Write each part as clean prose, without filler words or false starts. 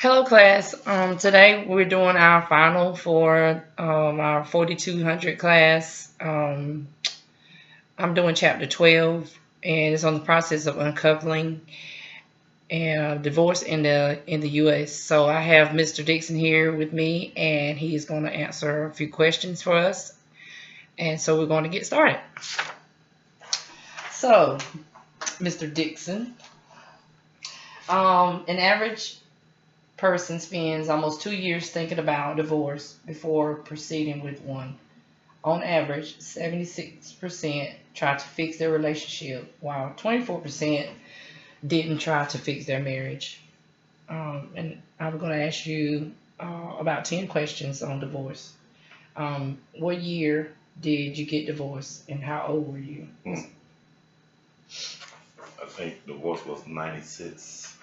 Hello, class. Today we're doing our final for our 4200 class. I'm doing chapter 12, and it's on the process of uncovering and divorce in the U.S. So I have Mr. Dixon here with me, and he's going to answer a few questions for us. And so we're going to get started. So, Mr. Dixon, an average person spends almost 2 years thinking about divorce before proceeding with one. On average, 76% tried to fix their relationship, while 24% didn't try to fix their marriage. And I'm going to ask you about 10 questions on divorce. What year did you get divorced, and how old were you? I think divorce was 96.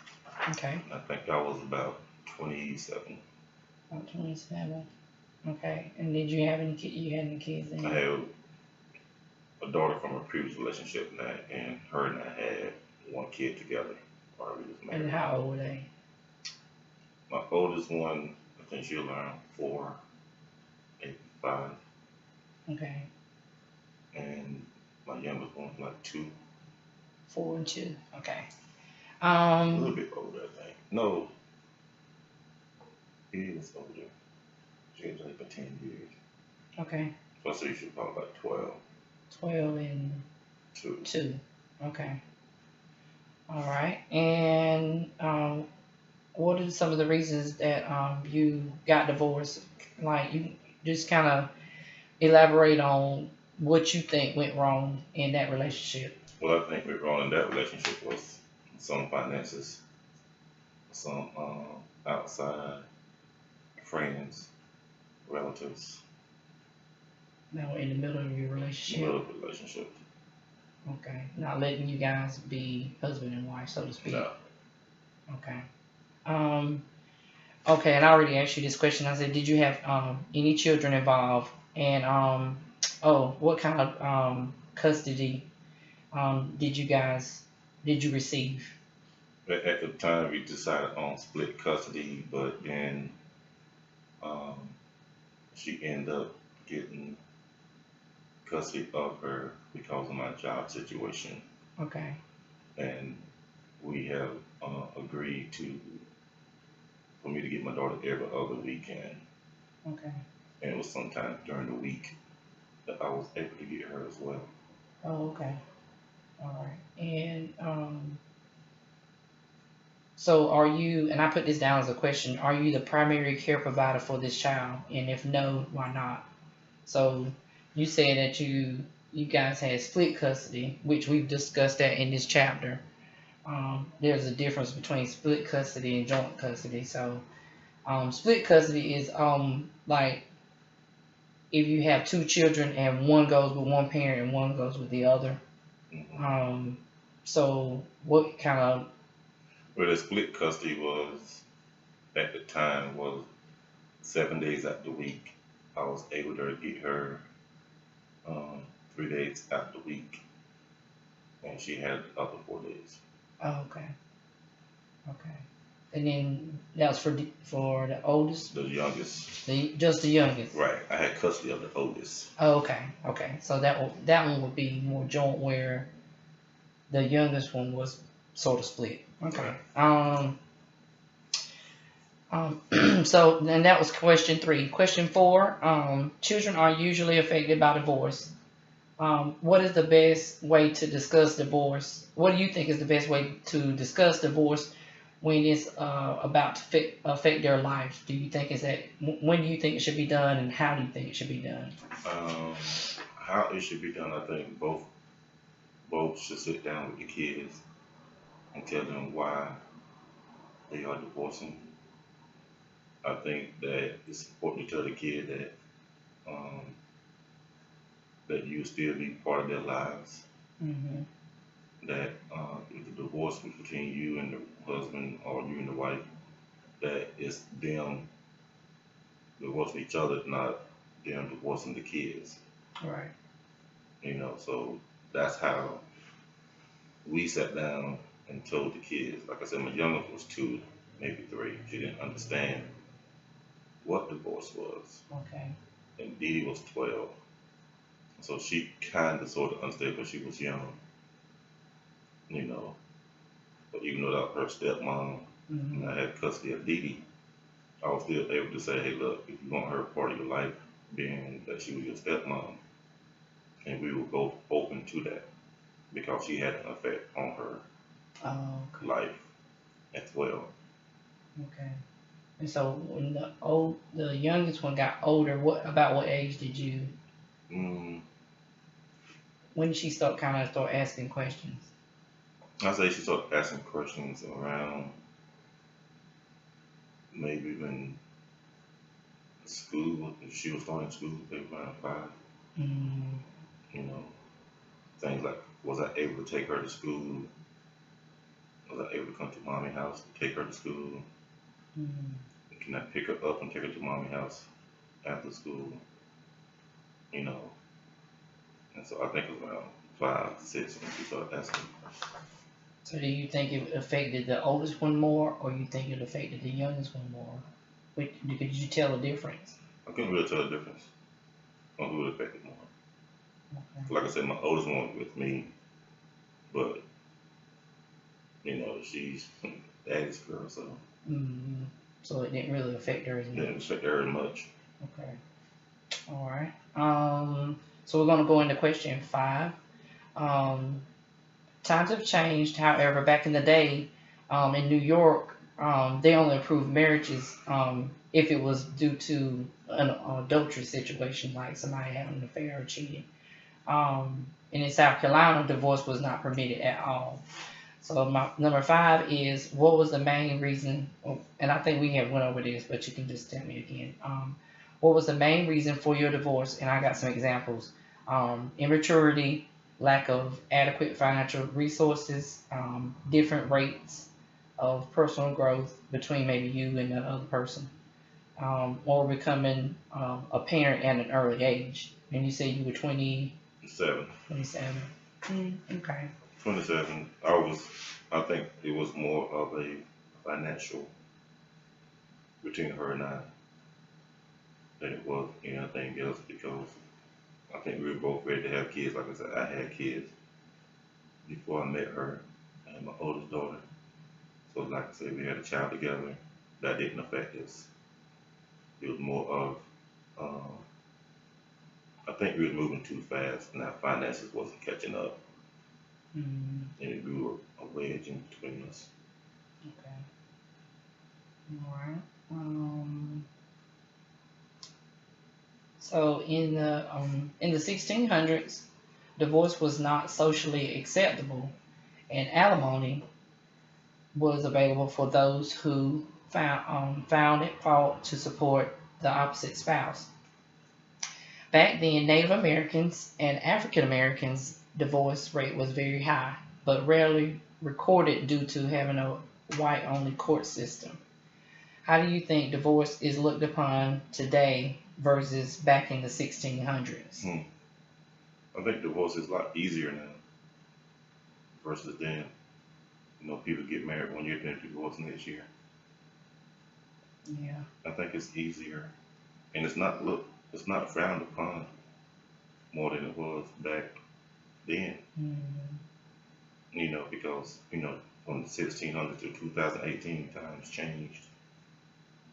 Okay, I think I was about 27. about 27. Okay, and did you have any You had any kids I then? had a daughter from a previous relationship, and her and I had one kid together while we was And married. how old were they? My oldest one, I think she was around 4, 8, 5, Okay, and my youngest one was like 2, 4 and 2. Okay. a little bit older, I think. No, he was older. She was like for 10 years. Okay. So I say she was probably like 12, 12 and 2. 2. Okay. All right. And what are some of the reasons that you got divorced? Like, you just kind of elaborate on what you think went wrong in that relationship. Well, I think we're wrong in that relationship was some finances, some outside friends, relatives, Now, in the middle of your relationship. middle of the relationship. Okay. Not letting you guys be husband and wife, so to speak. No, Okay. Um, okay, and I already asked you this question. I said, did you have any children involved? And oh, what kind of custody did you receive? at the time we decided on split custody, but then um, she ended up getting custody of her because of my job situation, Okay, and we have agreed to for me to get my daughter every other weekend, okay. and it was sometime during the week that I was able to get her as well. Oh, okay. All right. And so are you? And I put this down as a question. Are you the primary care provider for this child? And if no, why not? So you said that you guys had split custody, which we've discussed that in this chapter. There's a difference between split custody and joint custody. So split custody is like if you have two children and one goes with one parent and one goes with the other. Hmm. Um, so what kind of Well, the split custody was at the time was 7 days out the week. I was able to get her um, 3 days out the week, and she had the other 4 days. oh, okay, okay. And then that was for the oldest, The youngest, just the youngest. right? I had custody of the oldest. Oh, okay, okay. So that one would be more joint where the youngest one was sort of split. Okay. Right. So then that was question 3. Question 4. Children are usually affected by divorce. What is the best way to discuss divorce? What do you think is the best way to discuss divorce when it's about to affect their life? Do you think is that when do you think it should be done, and how do you think it should be done? Um, how it should be done, I think both should sit down with the kids and tell them why they are divorcing. I think that it's important to tell the kid um, that you still be part of their lives. Hmm. That if the divorce was between you and the husband or you and the wife, that it's them divorcing each other, not them divorcing the kids. Right. So that's how we sat down and told the kids. Like I said, my youngest was 2, maybe 3. She didn't understand what divorce was. Okay. And Dee Dee was 12. So she kind of sort of understood because she was young, you know. But even though that was her stepmom, and I had custody of Dee Dee, I was still able to say, hey, look, if you want her part of your life, being that she was your stepmom, and we were both open to that because she had an effect on her Oh, okay. life as well. Okay. And so when the youngest one got older, what age did you? Mm, When did she start asking questions? I say she started asking questions around maybe when school, if she was starting school, maybe around 5, Mm, you know. Things like, was I able to take her to school? Was I able to come to mommy house to take her to school? mm, Can I pick her up and take her to mommy house after school? You know. And so I think it was around 5, 6 when she started asking. so do you think it affected the oldest one more, or you think it affected the youngest one more? Could you tell a difference? I couldn't really tell the difference on who it affected more. Okay. Like I said, my oldest one was with me, but you know, she's daddy's girl, so Mm, so it didn't really affect her as it didn't much. affect her much. Okay. All right. So we're gonna go into question 5. Um, Times have changed. However, back in the day, in New York, they only approved marriages if it was due to an adultery situation, like somebody having an affair or cheating. And in South Carolina, divorce was not permitted at all. So my number 5 is, what was the main reason? And I think we have went over this, but you can just tell me again. What was the main reason for your divorce? And I got some examples. Immaturity, lack of adequate financial resources, different rates of personal growth between maybe you and the other person, or becoming a parent at an early age. And you say you were 7. 27. Okay. 27. I think it was more of a financial between her and I than it was anything else because I think we were both ready to have kids. Like I said, I had kids before I met her. I had my oldest daughter. So like I said, we had a child together. That didn't affect us. It was more of, um, I think we was moving too fast and our finances wasn't catching up. Mm, And it grew a wedge in between us. okay. All right. So in the 1600s, divorce was not socially acceptable, and alimony was available for those who found it fault to support the opposite spouse. Back then, Native Americans and African Americans' divorce rate was very high, but rarely recorded due to having a white-only court system. How do you think divorce is looked upon today versus back in the 1600s? I think divorce is a lot easier now versus then. You know, people get married 1 year, then divorce next year. Yeah. I think it's easier, and it's not frowned upon more than it was back then. Mm, You know, because from the 1600s to 2018, times changed,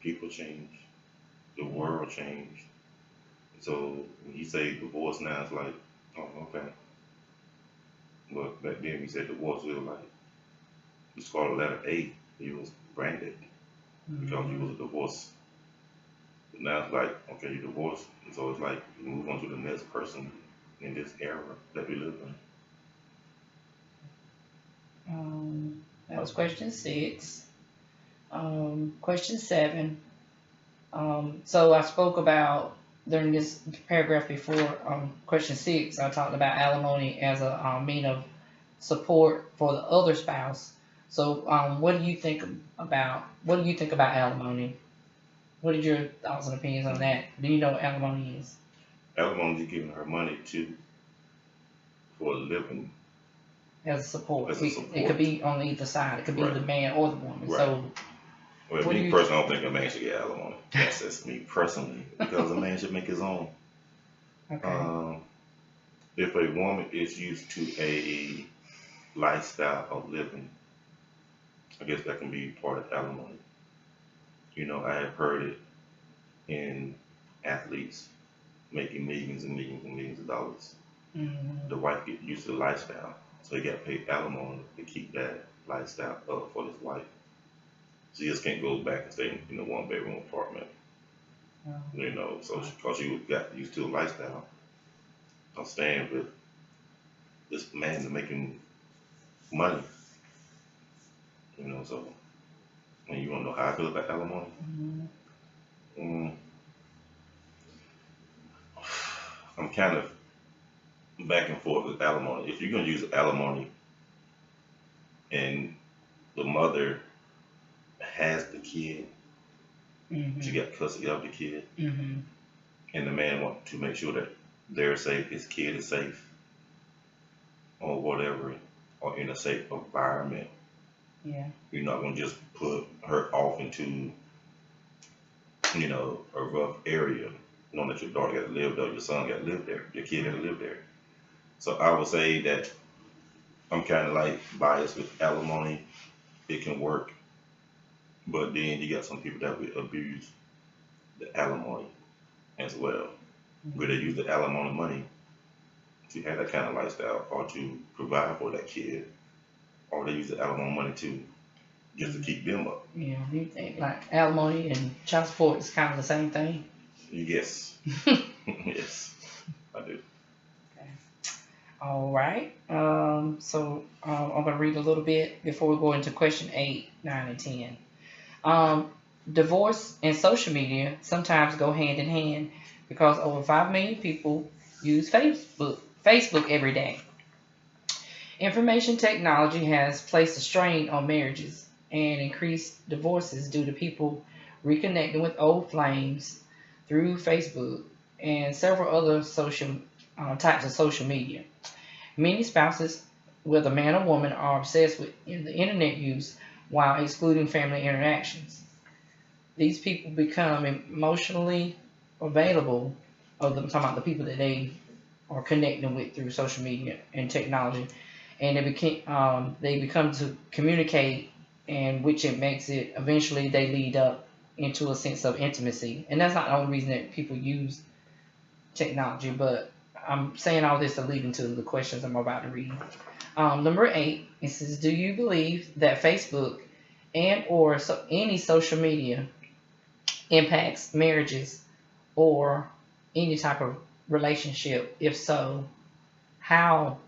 people changed, the world changed. So when you say divorce now, it's like, oh, okay. But back then we said divorce, it was like it's called a letter A. It was branded because you was a divorce. But now it's like, okay, you divorced, and so it's like you move on to the next person in this era that we live in. that was question 6. Question 7. So I spoke about during this paragraph before question 6. I talked about alimony as a mean of support for the other spouse. So what do you think about alimony? What are your thoughts and opinions on that? Do you know what alimony is? Alimony is giving her money for a living. As a support. As a support. It could be on either side. It could be Right. the man or the woman. Right. So Well, What do me you? personally, I don't think a man should get alimony. That's just me personally, because a man should make his own. Okay. Um, if a woman is used to a lifestyle of living, I guess that can be part of alimony. You know, I have heard it in athletes making millions and millions and millions of dollars. Mm-hmm. The wife get used to the lifestyle, so he got paid alimony to keep that lifestyle up for his wife. She just can't go back and stay in a one bedroom apartment, you know. So because she got used to the lifestyle of staying with this man and making money, you know. So, and you want to know how I feel about alimony? Mm-hmm. Mm, I'm kind of back and forth with alimony. If you're gonna use alimony and the mother has the kid, she Mm-hmm. got custody of the kid, Mm-hmm. and the man wants to make sure that they're safe, his kid is safe, or whatever, or in a safe environment. Yeah. You're not gonna just put her off into, you know, a rough area, knowing that your daughter got to live there, your son got to live there, your kid got to live there. So I would say that I'm kind of like biased with alimony. It can work, but then you got some people that would abuse the alimony as well, where they use the alimony money to have that kind of lifestyle or to provide for that kid, or they use the alimony money to just to keep them up. Yeah. Do you think like alimony and child support is kind of the same thing? Yes, yes, I do. Okay. All right. I'm gonna read a little bit before we go into question 8, 9, and 10. Um, Divorce and social media sometimes go hand in hand because over 5 million people use Facebook every day. Information technology has placed a strain on marriages and increased divorces due to people reconnecting with old flames through Facebook and several other social types of social media. Many spouses, whether man or woman, are obsessed with the internet use while excluding family interactions. These people become emotionally available, of them talking about the people that they are connecting with through social media and technology, and they become to communicate, and which it makes it eventually they lead up into a sense of intimacy. And that's not the only reason that people use technology, but I'm saying all this to lead into the questions I'm about to read. Number 8, it says, do you believe that Facebook and or any social media impacts marriages or any type of relationship? If so, how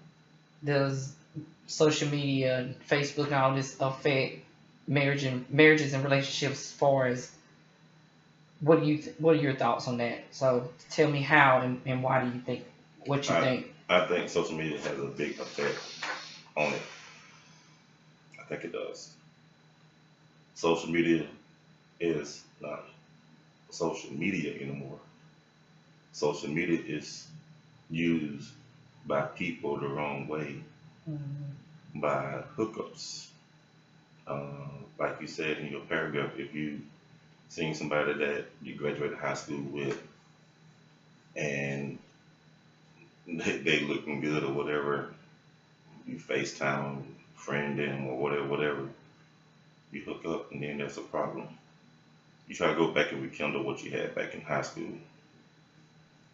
does social media, Facebook, and all this affect marriages and relationships? As far as what are your thoughts on that? So tell me how and why do you think what you I think? I think social media has a big effect on it. I think it does. Social media is not social media anymore. Social media is used by people the wrong way, Mhm. by hookups. Like you said in your paragraph, if you seen somebody that you graduated high school with and they looking good or whatever, you FaceTime, friend them or whatever, you hook up and then there's a problem. You try to go back and rekindle what you had back in high school.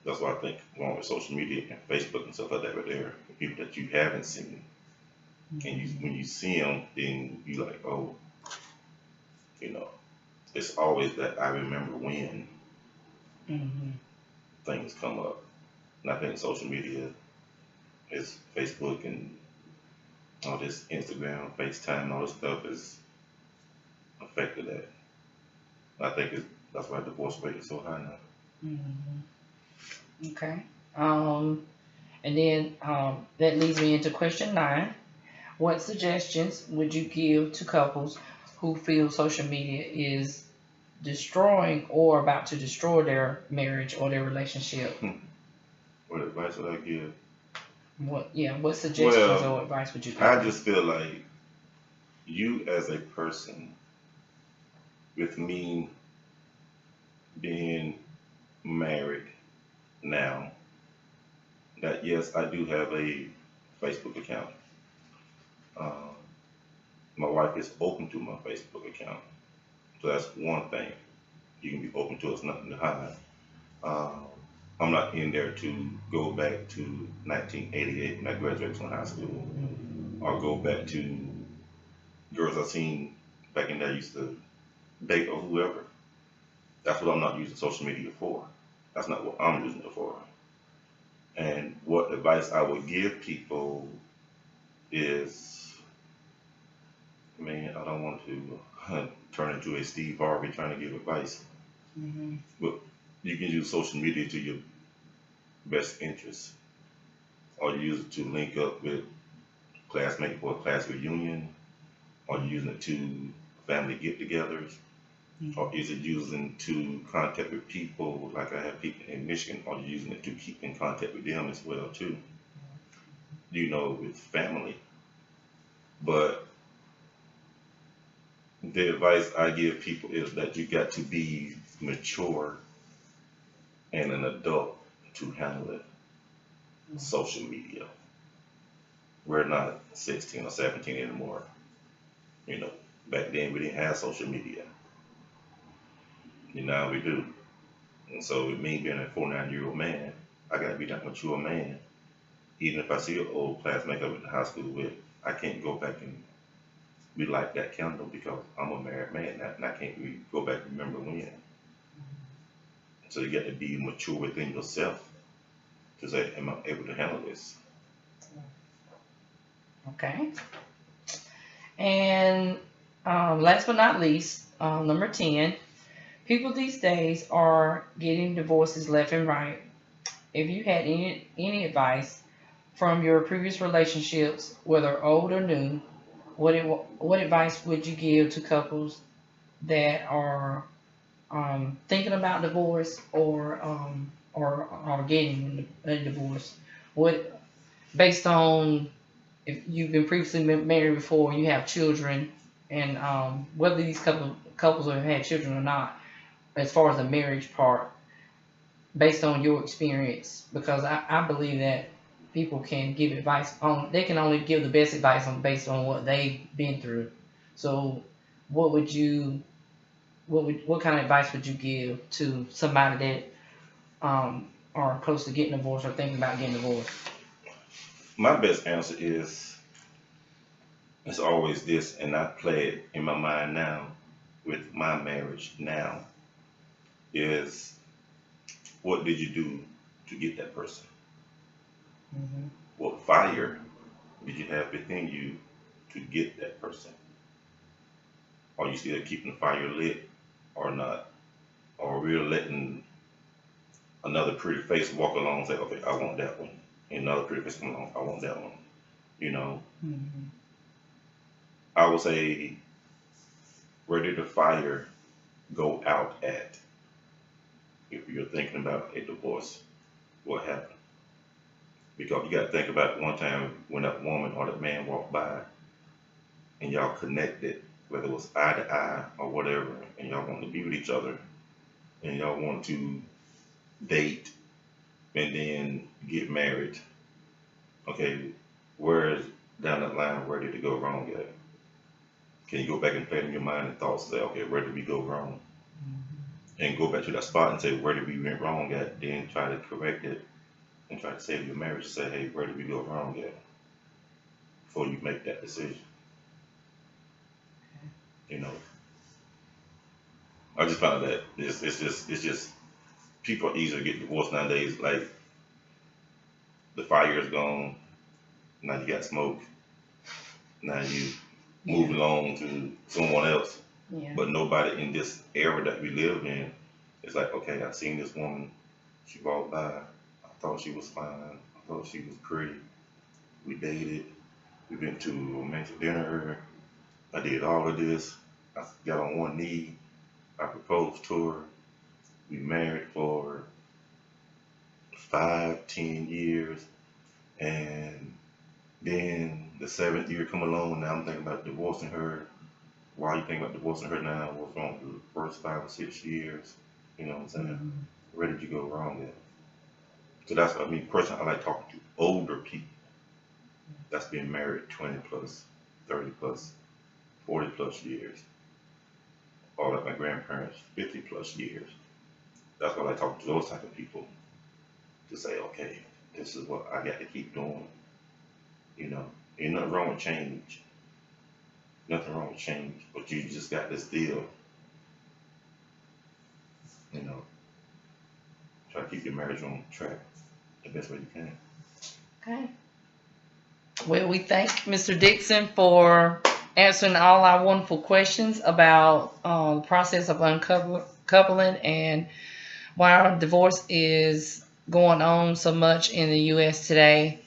That's why I think along with social media and Facebook and stuff like that right there, the people that you haven't seen. And when you see them, then you like, oh, you know, it's always that I remember when Mhm. things come up. And I think social media is Facebook and all this Instagram, FaceTime, all this stuff has affected that. I think that's why divorce rate is so high now. Mhm. Okay. And then that leads me into question 9. What suggestions would you give to couples who feel social media is destroying or about to destroy their marriage or their relationship? What advice would I give? What suggestions Well, or advice would you give I them? just feel like you as a person with me being married now, that yes, I do have a Facebook account. Um, my wife is open to my Facebook account, so that's one thing. You can be open to us, nothing to hide. Um, I'm not in there to go back to 1988 when I graduated from high school, or go back to girls I seen back in there used to date or whoever. That's what I'm not using social media for. That's not what I'm using it for. And what advice I would give people is, man, I don't want to turn into a Steve Harvey trying to give advice, Hmm. but you can use social media to your best interest, or use it to link up with classmates for a class reunion, or using it to family get-togethers, or is it using to contact with people like I have people in Michigan, or using it to keep in contact with them as well too, with family. But the advice I give people is that you got to be mature and an adult to handle it. Social media. We're not 16 or 17 anymore. You know, back then we didn't have social media. Now we do. And so with me being a 49-year-old man, I gotta be that mature man. Even if I see an old classmate I went to high school with, I can't go back and be like that candle because I'm a married man now, and I can't go back and remember when. So you got to be mature within yourself to say, am I able to handle this? Okay. And last but not least, number 10, people these days are getting divorces left and right. If you had any advice from your previous relationships, whether old or new, what advice would you give to couples that are thinking about divorce or getting a divorce? What, based on if you've been previously married before, you have children, and whether these couples have had children or not, as far as the marriage part, based on your experience, because I believe that people can give advice on, they can only give the best advice on based on what they've been through. So what would you what kind of advice would you give to somebody that are close to getting divorced or thinking about getting divorced? My best answer is it's always this, and I play it in my mind now with my marriage now, is what did you do to get that person? Hmm. What fire did you have within you to get that person? Are you still keeping the fire lit or not? Or we're letting another pretty face walk along and say, okay, I want that one. And another pretty face come along, I want that one. You know, Hmm. I would say, where did the fire go out at? If you're thinking about a divorce, what happened? Because you got to think about one time when that woman or that man walked by and y'all connected, whether it was eye to eye or whatever, and y'all wanted to be with each other and y'all wanted to date and then get married. Okay, where is down that line, where did it go wrong at? Can you go back and play in your mind and thoughts and say, okay, where did we go wrong? And go back to that spot and say, where did we went wrong at? Then try to correct it and try to save your marriage. Say, hey, where did we go wrong at? Before you make that decision. You know, I just found that it's just people are easier to get divorced nowadays. Like the fire is gone, now you got smoke. Now you moving on to someone else. Yeah. But nobody in this era that we live in is like, okay, I seen this woman. She walked by. I thought she was fine. I thought she was pretty. We dated. We went to a romantic dinner. I did all of this. I got on one knee. I proposed to her. We married for 5, 10 years. And then the 7th year come along. Now I'm thinking about divorcing her. why you think about divorcing her now? What's wrong with the first 5 or 6 years? You know what I'm saying? Where did you go wrong there? So that's what I mean. Personally, I like talking to older people that's been married 20 plus, 30 plus, 40 plus years. Or like my grandparents, 50 plus years. That's why I like talking to those type of people to say, okay, this is what I got to keep doing. You know, ain't nothing wrong with change. Nothing wrong with change, but you just got to still, you know, try to keep your marriage on track the best way you can. Okay. Well, we thank Mr. Dixon for answering all our wonderful questions about the process of uncoupling and why our divorce is going on so much in the U.S. today.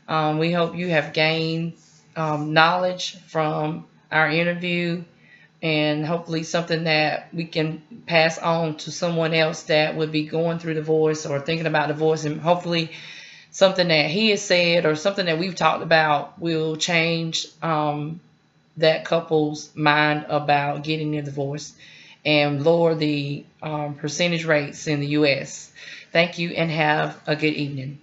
We hope you have gained knowledge from our interview, and hopefully something that we can pass on to someone else that would be going through divorce or thinking about divorce, and hopefully something that he has said or something that we've talked about will change that couple's mind about getting a divorce and lower the percentage rates in the U.S. Thank you and have a good evening.